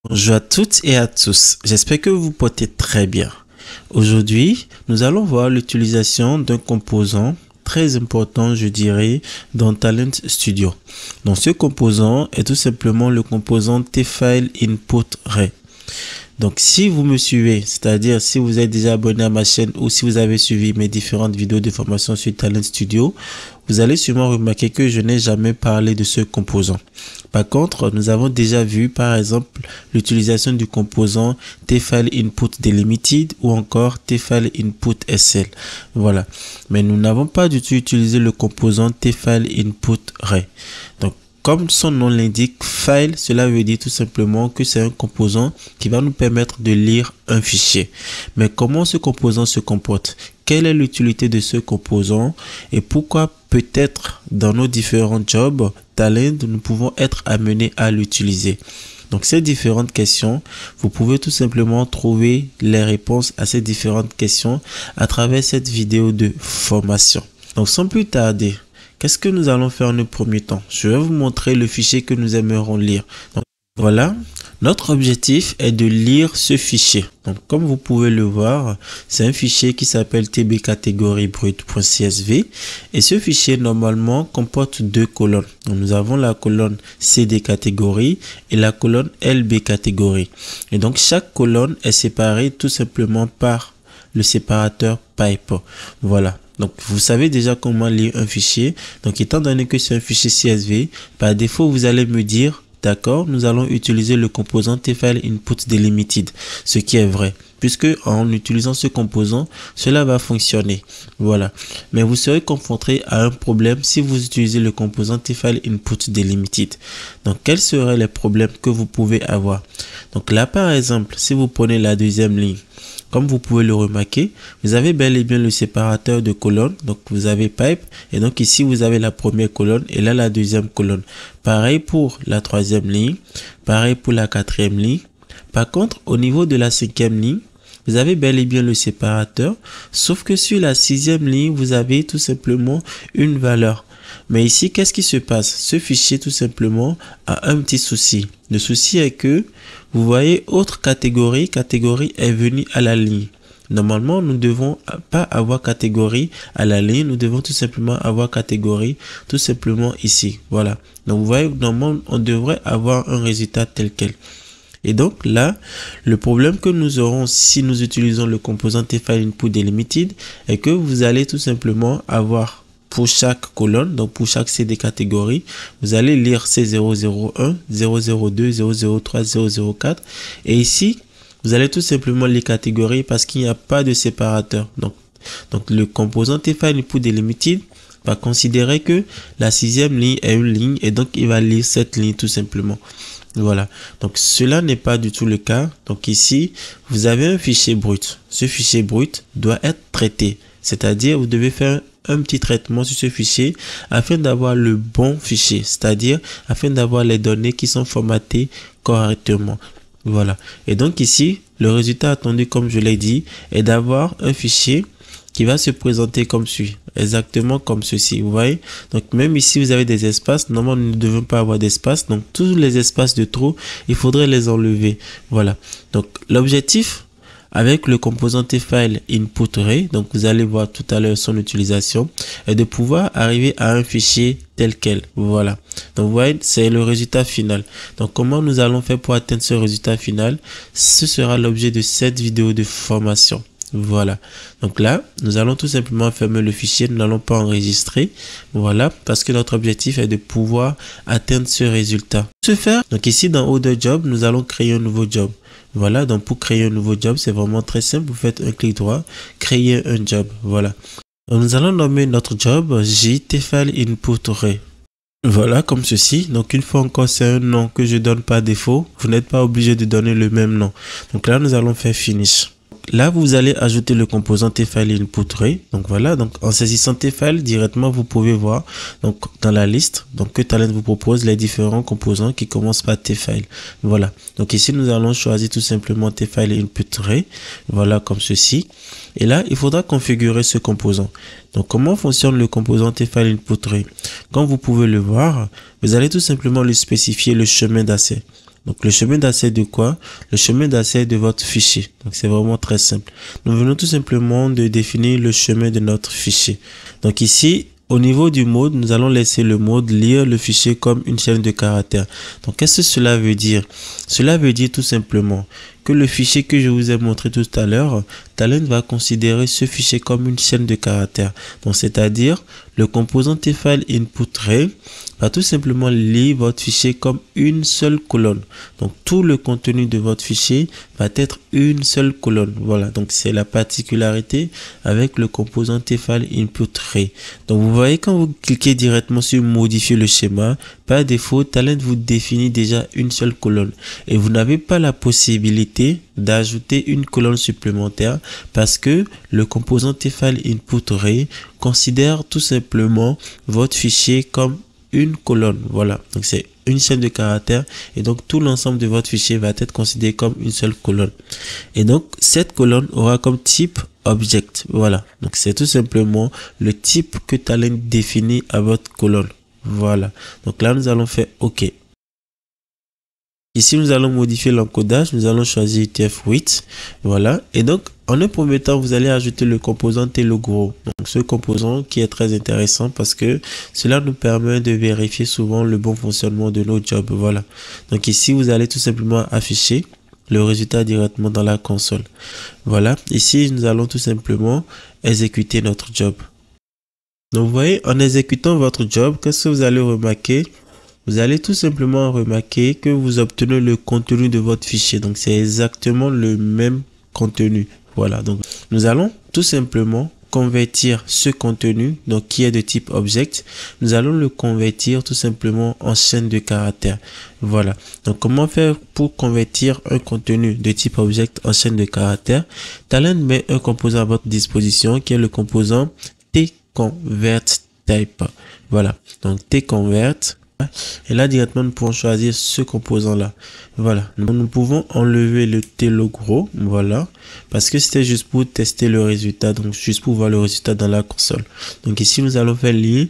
Bonjour à toutes et à tous, j'espère que vous portez très bien. Aujourd'hui, nous allons voir l'utilisation d'un composant très important, je dirais, dans Talent Studio. Donc ce composant est tout simplement le composant tFile Input Ray. Donc si vous me suivez, c'est-à-dire si vous êtes déjà abonné à ma chaîne ou si vous avez suivi mes différentes vidéos de formation sur Talent Studio, vous allez sûrement remarquer que je n'ai jamais parlé de ce composant. Par contre, nous avons déjà vu par exemple l'utilisation du composant tFile Input Delimited ou encore tFile Input SL. Voilà. Mais nous n'avons pas du tout utilisé le composant tFile Input Ray. Donc comme son nom l'indique, file, cela veut dire tout simplement que c'est un composant qui va nous permettre de lire un fichier. Mais comment ce composant se comporte? Quelle est l'utilité de ce composant? Et pourquoi peut-être dans nos différents jobs, Talent, nous pouvons être amenés à l'utiliser? Donc ces différentes questions, vous pouvez tout simplement trouver les réponses à ces différentes questions à travers cette vidéo de formation. Donc sans plus tarder, qu'est-ce que nous allons faire en un premier temps? Je vais vous montrer le fichier que nous aimerons lire. Donc, voilà, notre objectif est de lire ce fichier. Donc, comme vous pouvez le voir, c'est un fichier qui s'appelle tbcategoribrut.csv et ce fichier normalement comporte deux colonnes. Donc, nous avons la colonne CD catégorie et la colonne LB catégorie. Et donc, chaque colonne est séparée tout simplement par le séparateur pipe. Voilà. Donc, vous savez déjà comment lire un fichier. Donc, étant donné que c'est un fichier CSV, par défaut, vous allez me dire, d'accord, nous allons utiliser le composant tFile Input Delimited, ce qui est vrai, puisque en utilisant ce composant, cela va fonctionner. Voilà. Mais vous serez confronté à un problème si vous utilisez le composant tFile Input Delimited. Donc, quels seraient les problèmes que vous pouvez avoir? Donc là, par exemple, si vous prenez la deuxième ligne, comme vous pouvez le remarquer, vous avez bel et bien le séparateur de colonnes. Donc, vous avez pipe. Et donc, ici, vous avez la première colonne et là, la deuxième colonne. Pareil pour la troisième ligne. Pareil pour la quatrième ligne. Par contre, au niveau de la cinquième ligne, vous avez bel et bien le séparateur. Sauf que sur la sixième ligne, vous avez tout simplement une valeur. Mais ici, qu'est-ce qui se passe? Ce fichier, tout simplement, a un petit souci. Le souci est que, vous voyez, autre catégorie est venue à la ligne. Normalement, nous ne devons pas avoir catégorie à la ligne. Nous devons tout simplement avoir catégorie tout simplement ici. Voilà. Donc, vous voyez, normalement, on devrait avoir un résultat tel quel. Et donc là, le problème que nous aurons si nous utilisons le composant tFile Input Delimited est que vous allez tout simplement avoir pour chaque colonne, donc pour chaque CD catégorie, vous allez lire C001, 002, 003, 004. Et ici, vous allez tout simplement les catégories parce qu'il n'y a pas de séparateur. Donc le composant tFile Input Delimited va considérer que la sixième ligne est une ligne et donc il va lire cette ligne tout simplement. Voilà, donc cela n'est pas du tout le cas. Donc ici, vous avez un fichier brut. Ce fichier brut doit être traité, c'est-à-dire vous devez faire un petit traitement sur ce fichier afin d'avoir le bon fichier, c'est-à-dire afin d'avoir les données qui sont formatées correctement. Voilà, et donc ici, le résultat attendu, comme je l'ai dit, est d'avoir un fichier qui va se présenter comme suit, exactement comme ceci, vous voyez. Donc même ici vous avez des espaces, normalement nous ne devons pas avoir d'espace, donc tous les espaces de trop, il faudrait les enlever. Voilà, donc l'objectif avec le composant tFile Input Ray, donc vous allez voir tout à l'heure son utilisation, est de pouvoir arriver à un fichier tel quel. Voilà, donc vous voyez, c'est le résultat final. Donc comment nous allons faire pour atteindre ce résultat final? Ce sera l'objet de cette vidéo de formation. Voilà, donc là, nous allons tout simplement fermer le fichier, nous n'allons pas enregistrer. Voilà, parce que notre objectif est de pouvoir atteindre ce résultat. Ce faire, donc ici dans Other Job, nous allons créer un nouveau job. Voilà, donc pour créer un nouveau job, c'est vraiment très simple. Vous faites un clic droit, créer un job. Voilà, donc, nous allons nommer notre job tFile Input Ray. Voilà, comme ceci. Donc une fois encore, c'est un nom que je donne par défaut. Vous n'êtes pas obligé de donner le même nom. Donc là, nous allons faire Finish. Là, vous allez ajouter le composant tFile Input Ray. Donc voilà, donc en saisissant tFile directement, vous pouvez voir donc dans la liste donc que Talent vous propose les différents composants qui commencent par tFile. Voilà. Donc ici, nous allons choisir tout simplement tFile Input Ray. Voilà, comme ceci. Et là, il faudra configurer ce composant. Donc comment fonctionne le composant tFile Input Ray? Comme vous pouvez le voir, vous allez tout simplement lui spécifier le chemin d'accès. Donc le chemin d'accès de quoi? Le chemin d'accès de votre fichier. Donc c'est vraiment très simple. Nous venons tout simplement de définir le chemin de notre fichier. Donc ici, au niveau du mode, nous allons laisser le mode lire le fichier comme une chaîne de caractères. Donc qu'est-ce que cela veut dire? Cela veut dire tout simplement que le fichier que je vous ai montré tout à l'heure, Talend va considérer ce fichier comme une chaîne de caractères. Donc c'est-à-dire le composant tfile input_ray va tout simplement lire votre fichier comme une seule colonne. Donc tout le contenu de votre fichier va être une seule colonne. Voilà, donc c'est la particularité avec le composant tfile input_ray. Donc vous voyez, quand vous cliquez directement sur modifier le schéma, par défaut, Talend vous définit déjà une seule colonne et vous n'avez pas la possibilité d'ajouter une colonne supplémentaire parce que le composant tfile input_ray considère tout simplement votre fichier comme une colonne. Voilà, donc c'est une chaîne de caractères et donc tout l'ensemble de votre fichier va être considéré comme une seule colonne. Et donc cette colonne aura comme type object. Voilà, donc c'est tout simplement le type que Talend définit à votre colonne. Voilà, donc là nous allons faire OK. Ici, nous allons modifier l'encodage. Nous allons choisir UTF-8. Voilà. Et donc, en un premier temps, vous allez ajouter le composant TLogro. Donc, ce composant qui est très intéressant parce que cela nous permet de vérifier souvent le bon fonctionnement de nos jobs. Voilà. Donc, ici, vous allez tout simplement afficher le résultat directement dans la console. Voilà. Ici, nous allons tout simplement exécuter notre job. Donc, vous voyez, en exécutant votre job, qu'est-ce que vous allez remarquer? Vous allez tout simplement remarquer que vous obtenez le contenu de votre fichier. Donc, c'est exactement le même contenu. Voilà. Donc, nous allons tout simplement convertir ce contenu, donc qui est de type object. Nous allons le convertir tout simplement en chaîne de caractères. Voilà. Donc, comment faire pour convertir un contenu de type object en chaîne de caractères? Talend met un composant à votre disposition qui est le composant tConvertType. Voilà. Donc, tConvert. Et là, directement, nous pouvons choisir ce composant-là. Voilà. Nous pouvons enlever le TLogro. Voilà. Parce que c'était juste pour tester le résultat. Donc, juste pour voir le résultat dans la console. Donc, ici, nous allons faire lien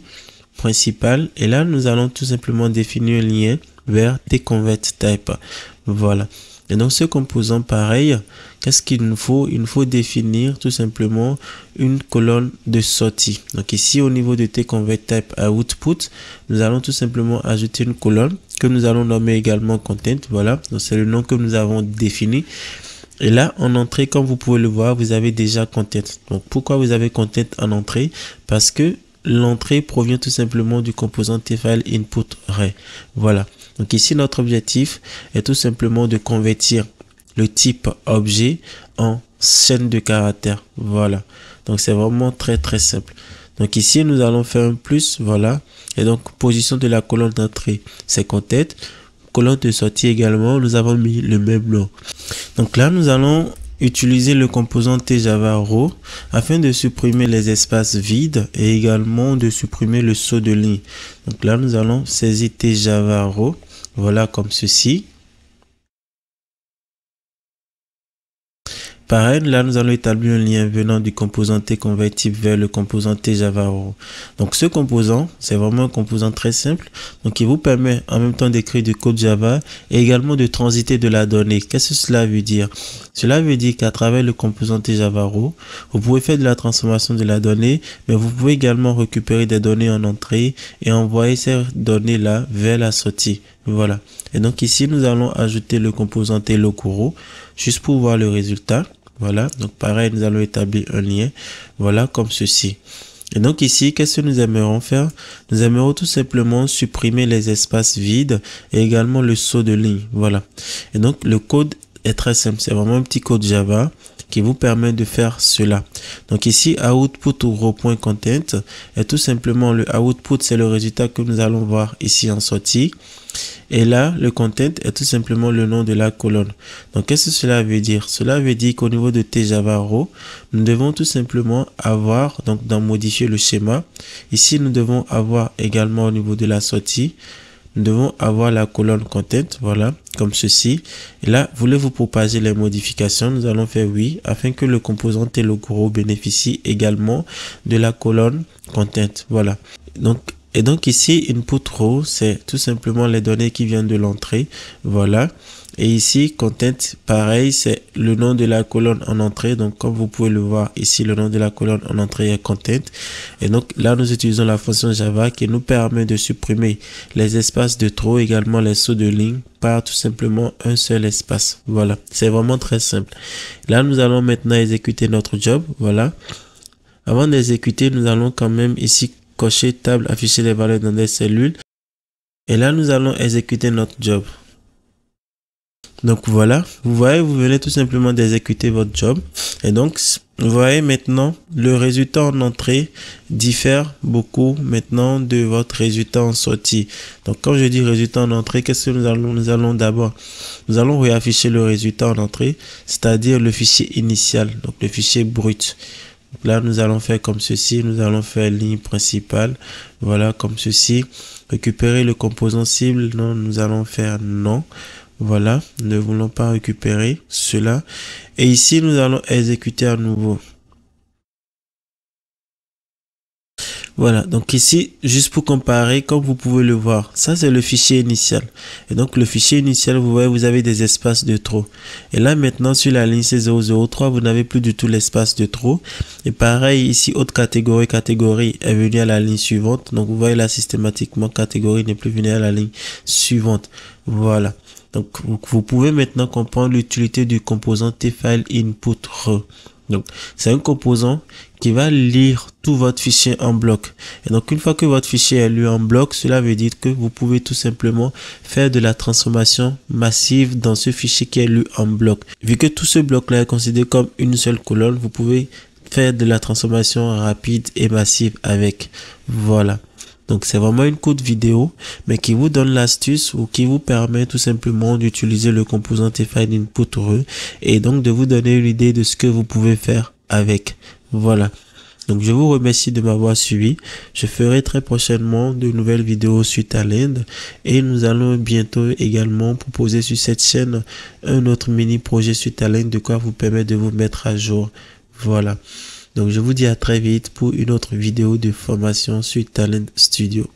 principal. Et là, nous allons tout simplement définir un lien vers tConvertType. Voilà. Et donc, ce composant, pareil, qu'est-ce qu'il nous faut? Il nous faut définir tout simplement une colonne de sortie. Donc ici, au niveau de tConvertType à output, nous allons tout simplement ajouter une colonne que nous allons nommer également content. Voilà, donc c'est le nom que nous avons défini. Et là, en entrée, comme vous pouvez le voir, vous avez déjà content. Donc pourquoi vous avez content en entrée? Parce que l'entrée provient tout simplement du composant tfile input_ray. Voilà. Donc ici, notre objectif est tout simplement de convertir le type objet en chaîne de caractères. Voilà. Donc c'est vraiment très simple. Donc ici, nous allons faire un plus. Voilà. Et donc, position de la colonne d'entrée, c'est content. Colonne de sortie également, nous avons mis le même nom. Donc là, nous allons utiliser le composant tjava_row afin de supprimer les espaces vides et également de supprimer le saut de ligne. Donc là, nous allons saisir tjava_row, voilà, comme ceci. Pareil, là, nous allons établir un lien venant du composant tConvertType vers le composant tjava_row. Donc, ce composant, c'est vraiment un composant très simple. Donc, il vous permet en même temps d'écrire du code Java et également de transiter de la donnée. Qu'est-ce que cela veut dire? Cela veut dire qu'à travers le composant tjava_row, vous pouvez faire de la transformation de la donnée, mais vous pouvez également récupérer des données en entrée et envoyer ces données-là vers la sortie. Voilà. Et donc, ici, nous allons ajouter le composant TLogro juste pour voir le résultat. Voilà, donc pareil, nous allons établir un lien, voilà, comme ceci. Et donc ici, qu'est-ce que nous aimerons faire? Nous aimerons tout simplement supprimer les espaces vides et également le saut de ligne, voilà. Et donc le code est très simple, c'est vraiment un petit code Java qui vous permet de faire cela. Donc ici, output_row.content est tout simplement le output, c'est le résultat que nous allons voir ici en sortie. Et là, le content est tout simplement le nom de la colonne. Donc, qu'est-ce que cela veut dire? Cela veut dire qu'au niveau de tjava_row, nous devons tout simplement avoir, donc dans modifier le schéma, ici nous devons avoir également au niveau de la sortie, nous devons avoir la colonne content, voilà, comme ceci. Et là, voulez-vous propager les modifications? Nous allons faire oui, afin que le composant TLogro bénéficie également de la colonne content, voilà. Donc, Et donc ici, input row, c'est tout simplement les données qui viennent de l'entrée. Voilà. Et ici, content, pareil, c'est le nom de la colonne en entrée. Donc, comme vous pouvez le voir ici, le nom de la colonne en entrée est content. Et donc, là, nous utilisons la fonction Java qui nous permet de supprimer les espaces de trop, également les sauts de ligne par tout simplement un seul espace. Voilà. C'est vraiment très simple. Là, nous allons maintenant exécuter notre job. Voilà. Avant d'exécuter, nous allons quand même ici cocher table, afficher les valeurs dans des cellules. Et là, nous allons exécuter notre job. Donc voilà, vous voyez, vous venez tout simplement d'exécuter votre job. Et donc, vous voyez maintenant, le résultat en entrée diffère beaucoup maintenant de votre résultat en sortie. Donc quand je dis résultat en entrée, qu'est-ce que nous allons d'abord, nous allons réafficher le résultat en entrée, c'est-à-dire le fichier initial, donc le fichier brut. Donc là, nous allons faire comme ceci, nous allons faire ligne principale, voilà, comme ceci. Récupérer le composant cible, non, nous allons faire non. Voilà, nous ne voulons pas récupérer cela. Et ici, nous allons exécuter à nouveau. Voilà, donc ici, juste pour comparer, comme vous pouvez le voir, ça c'est le fichier initial. Et donc le fichier initial, vous voyez, vous avez des espaces de trop. Et là maintenant, sur la ligne C003, vous n'avez plus du tout l'espace de trop. Et pareil, ici, autre catégorie, catégorie est venue à la ligne suivante. Donc vous voyez là, systématiquement, catégorie n'est plus venue à la ligne suivante. Voilà. Donc vous pouvez maintenant comprendre l'utilité du composant tFileInput_row. Donc, c'est un composant qui va lire tout votre fichier en bloc. Et donc, une fois que votre fichier est lu en bloc, cela veut dire que vous pouvez tout simplement faire de la transformation massive dans ce fichier qui est lu en bloc. Vu que tout ce bloc-là est considéré comme une seule colonne, vous pouvez faire de la transformation rapide et massive avec. Voilà. Donc, c'est vraiment une courte vidéo, mais qui vous donne l'astuce ou qui vous permet tout simplement d'utiliser le composant tFileInput_row et donc de vous donner une idée de ce que vous pouvez faire avec. Voilà. Donc, je vous remercie de m'avoir suivi. Je ferai très prochainement de nouvelles vidéos sur Talend et nous allons bientôt également proposer sur cette chaîne un autre mini projet sur Talend de quoi vous permettre de vous mettre à jour. Voilà. Donc, je vous dis à très vite pour une autre vidéo de formation sur Talend Studio.